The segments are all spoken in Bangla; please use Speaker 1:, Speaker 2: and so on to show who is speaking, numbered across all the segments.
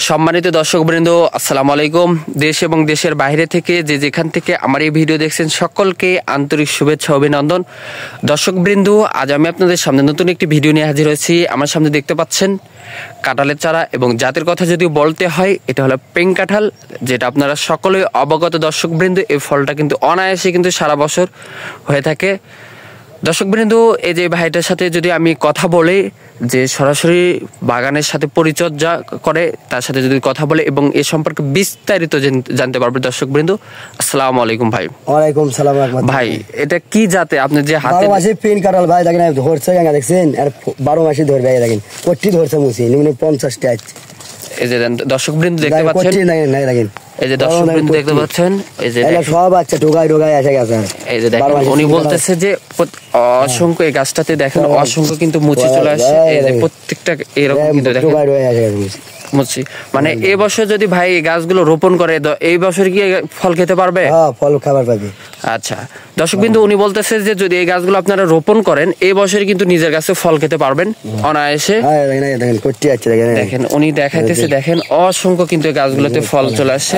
Speaker 1: সম্মানিত দর্শকবৃন্দ, আসসালামু আলাইকুম। দেশ এবং দেশের বাইরে থেকে যে যেখান থেকে আমার এই ভিডিও দেখছেন সকলকে আন্তরিক শুভেচ্ছা অভিনন্দন। দর্শকবৃন্দ, আজ আমি আপনাদের সামনে নতুন একটি ভিডিও নিয়ে হাজির হয়েছি। আমার সামনে দেখতে পাচ্ছেন কাঁঠালের চারা, এবং জাতের কথা যদি বলতে হয় এটা হলো পেং কাঁঠাল, যেটা আপনারা সকলেই অবগত দর্শকবৃন্দ। এই ফলটা কিন্তু অনায়াসে কিন্তু সারা বছর হয়ে থাকে। দর্শকবৃন্দ, এই যে ভাইটার সাথে যদি আমি কথা বলি, যে সরাসরি বাগানের সাথে পরিচর্যা করে, তার সাথে যদি কথা বলে এবং এ সম্পর্কে বিস্তারিত জানতে পারবে দর্শকবৃন্দ। আসসালামু আলাইকুম ভাই।
Speaker 2: ওয়ালাইকুম সালাম
Speaker 1: ভাই, এটা কি জাতে আপনি যে হাতে
Speaker 2: 12 মাসে পেন কাঁঠাল ভাই দেখেন, ধরছে গাঙ্গা দেখছেন, আর 12 মাসে ধরবে দেখেন কোটি ধরছে মুছি নিম্নে 50 টা।
Speaker 1: এই যে দর্শকবৃন্দ দেখতে পাচ্ছেন,
Speaker 2: দেখেন
Speaker 1: এই যে দর্শকবৃন্দ দেখতে পাচ্ছেন, এই যে
Speaker 2: সব বাচ্চা টোকায় এসে গেছে।
Speaker 1: এই যে দেখেন, উনি বলতেছে যে অসংখ্য এই গাছটাতে দেখেন অসংখ্য কিন্তু মুচি চলে আসছে। এই যে প্রত্যেকটা এরকম কিন্তু দেখেন মুচি। মানে এই বছর যদি ভাই এই গাছগুলো রোপণ করে, এই বছর কি ফল খেতে পারবে?
Speaker 2: হ্যাঁ, ফল খাবার পাবে।
Speaker 1: আচ্ছা দর্শকবৃন্দ, উনি বলতেছে যে যদি এই গাছগুলো আপনারা রোপণ করেন এই বছর কিন্তু নিজের গাছে ফল খেতে পারবেন অনায়াসে। দেখেন উনি দেখাইতেছে, দেখেন অসংখ্য কিন্তু এই গাছগুলোতে ফল চলে আসছে।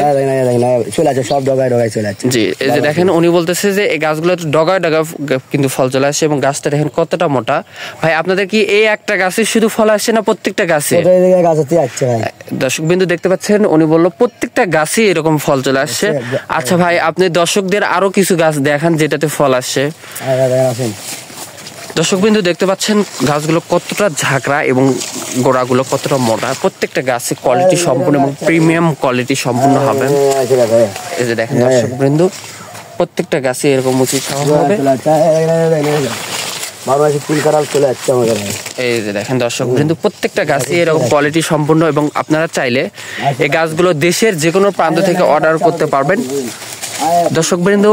Speaker 2: সব ডগায় চলে আসছে।
Speaker 1: জি, এই যে দেখেন উনি বলতেছে যে এই গাছগুলো ডগায় ডগায় কিন্তু ফল চলে আসছে, এবং গাছটা দেখেন কতটা মোটা। ভাই, আপনাদের কি এই একটা গাছে শুধু ফল আসছে না প্রত্যেকটা গাছে? দর্শকবৃন্দ দেখতে পাচ্ছেন, উনি বললো প্রত্যেকটা গাছে এরকম ফল চলে আসছে। আচ্ছা ভাই, আপনি দর্শকদের আরো কিছু গাছ দেখান যেটাতে ফল আসছে। দর্শকবৃন্দ দেখতে পাচ্ছেন গাছগুলো কতটা ঝাঁকড়া এবং গোড়াগুলো কতটা মোটা। প্রত্যেকটা গাছে কোয়ালিটি সম্পূর্ণ এবং প্রিমিয়াম কোয়ালিটি সম্পূর্ণ হবে। এই যে দেখেন দর্শকবৃন্দ, প্রত্যেকটা গাছে এরকম উঁচু হবে। এই যে দেখেন দর্শকবৃন্দ, প্রত্যেকটা গাছে এরকম কোয়ালিটি সম্পূর্ণ, এবং আপনারা চাইলে এই গাছগুলো দেশের যে কোনো প্রান্ত থেকে অর্ডার করতে পারবেন। দর্শকবৃন্দ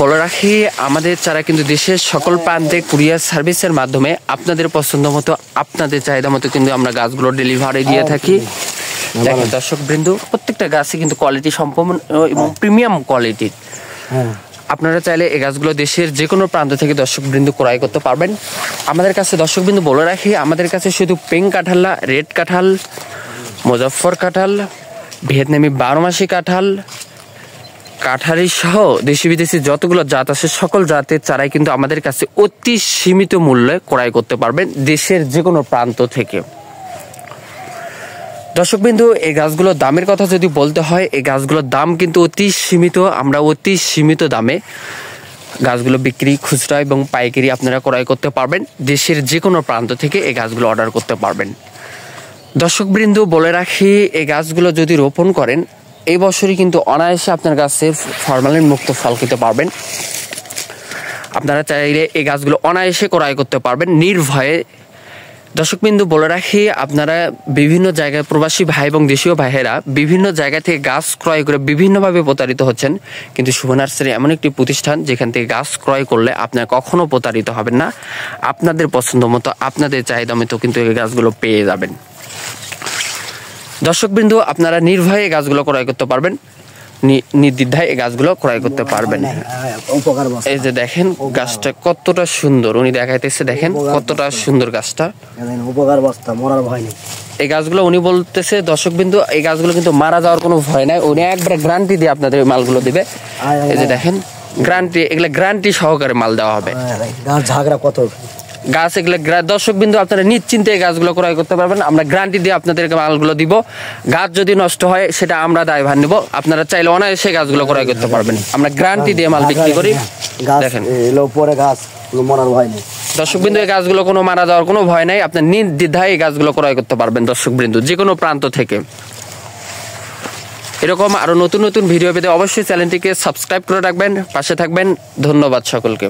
Speaker 1: বলে রাখি, আমাদের চারা কিন্তু দেশের সকল প্রান্তে কুরিয়ার সার্ভিসের মাধ্যমে আপনাদের পছন্দ মতো, আপনাদের চাহিদা মতো কিন্তু আমরা গাছগুলো ডেলিভারি দিয়ে থাকি। দেখেন দর্শকবৃন্দ, প্রত্যেকটা গাছে কিন্তু কোয়ালিটি সম্পূর্ণ এবং প্রিমিয়াম কোয়ালিটির। আপনারা চাইলে এই গাছগুলো দেশের যে কোনো প্রান্ত থেকে দর্শকবৃন্দ ক্রয় করতে পারবেন আমাদের কাছে। দর্শকবৃন্দ বলে রাখি, আমাদের কাছে শুধু পেং কাঁঠাল না, রেড কাঁঠাল, মুজফ্ফর কাঁঠাল, ভিয়েতনামি 12 মাসি কাঁঠাল, কাঠারি সহ দেশি বিদেশি যতগুলো জাত আছে সকল জাতের চারাই কিন্তু আমাদের কাছে অতি সীমিত মূল্যে ক্রয় করতে পারবেন দেশের যে কোনো প্রান্ত থেকে। দর্শকবৃন্দ, এই গাছগুলোর দামের কথা যদি বলতে হয়, এই গাছগুলোর দাম কিন্তু অতি সীমিত। আমরা অতি সীমিত দামে গাছগুলো বিক্রি, খুচরা এবং পাইকারি আপনারা ক্রয় করতে পারবেন দেশের যে কোনো প্রান্ত থেকে। এই গাছগুলো অর্ডার করতে পারবেন। দর্শকবৃন্দ বলে রাখি, এই গাছগুলো যদি রোপণ করেন এই বছরই কিন্তু অনায়াসে আপনার গাছে ফরমালিন মুক্ত ফল খেতে পারবেন। আপনারা চাইলে এই গাছগুলো অনায়াসে ক্রয় করতে পারবেন নির্ভয়ে। দর্শকবৃন্দ বলে রাখি, আপনারা বিভিন্ন জায়গায় প্রবাসী ভাই এবং দেশীয় ভাইয়েরা বিভিন্ন জায়গা থেকে গাছ ক্রয় করে বিভিন্নভাবে প্রতারিত হচ্ছেন, কিন্তু শুভ নার্সারি এমন একটি প্রতিষ্ঠান যেখান থেকে গাছ ক্রয় করলে আপনারা কখনো প্রতারিত হবেন না। আপনাদের পছন্দ মতো, আপনাদের চাহিদা মতো কিন্তু এই গাছগুলো পেয়ে যাবেন। দর্শকবৃন্দ, আপনারা নির্ভয়ে এই গাছগুলো ক্রয় করতে পারবেন, নির্দ্বিধায় এই গাছগুলো ক্রয় করতে পারবেন। এই যে দেখেন গাছটা কতটা সুন্দর, উনি দেখাইতেছে, দেখেন কতটা সুন্দর গাছটা। এই গাছগুলো উনি বলতেছে দর্শকবৃন্দ, এই গাছগুলো কিন্তু মারা যাওয়ার কোনো ভয় নাই। উনি একবারে গ্যারান্টি দিয়ে আপনাদের মালগুলো দিবে। এই যে দেখেন গ্যারান্টি, এগুলো গ্যারান্টি সহকারে মাল দেওয়া হবে। গাছ এগুলো দর্শকবৃন্দ আপনারা নিশ্চিন্তে এই গাছগুলো ক্রয় করতে পারবেন। আমরা গ্যারান্টি দিয়ে আপনাদেরকে মালগুলো দিব। গাছ যদি নষ্ট হয় সেটা আমরা দায়ভার নিব। আপনারা চাইলে অনায়াসে গাছগুলো ক্রয় করতে পারবেন। আমরা গ্যারান্টি দিয়ে মাল বিক্রি করি। দেখেন দর্শকবৃন্দ, এই গাছগুলো কোনো মারা যাওয়ার কোনো ভয় নাই। আপনার নির্দ্বিধায় এই গাছগুলো ক্রয় করতে পারবেন দর্শকবৃন্দ যে কোনো প্রান্ত থেকে। এরকম আরো নতুন নতুন ভিডিও পেতে অবশ্যই চ্যানেলটিকে সাবস্ক্রাইব করে রাখবেন, পাশে থাকবেন। ধন্যবাদ সকলকে।